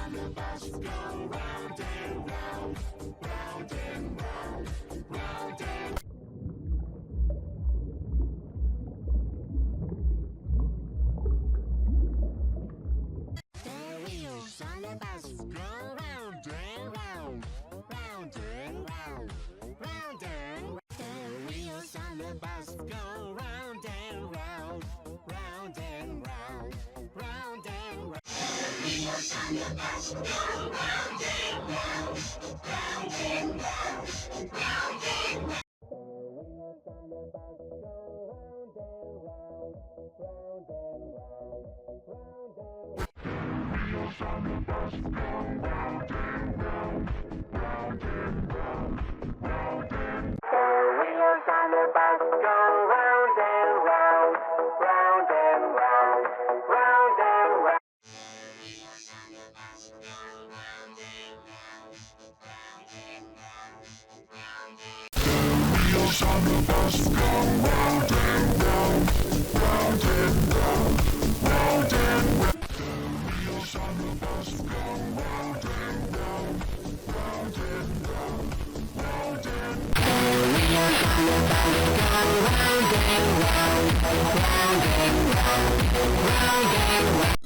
on the bus go round and round, round and round, round and the wheels on the bus go round and round, round and round, round and round. The wheels on the bus go round and round, round and round, round and round. The wheels on the bus go round and round, round and round, round and round. The wheels on the bus go round and round, round and round, round and round. Wheels on the bus go round and round, round and round, round and round. The wheels on the bus go round and round, round and round, round and round. The wheels on the bus go round and round, round and round, round and round. The wheels on the bus go round and round, round and round, round and round. The wheels on the bus go round and round, round and round, round and round. The wheels on the bus go round and round, round and round, round and round.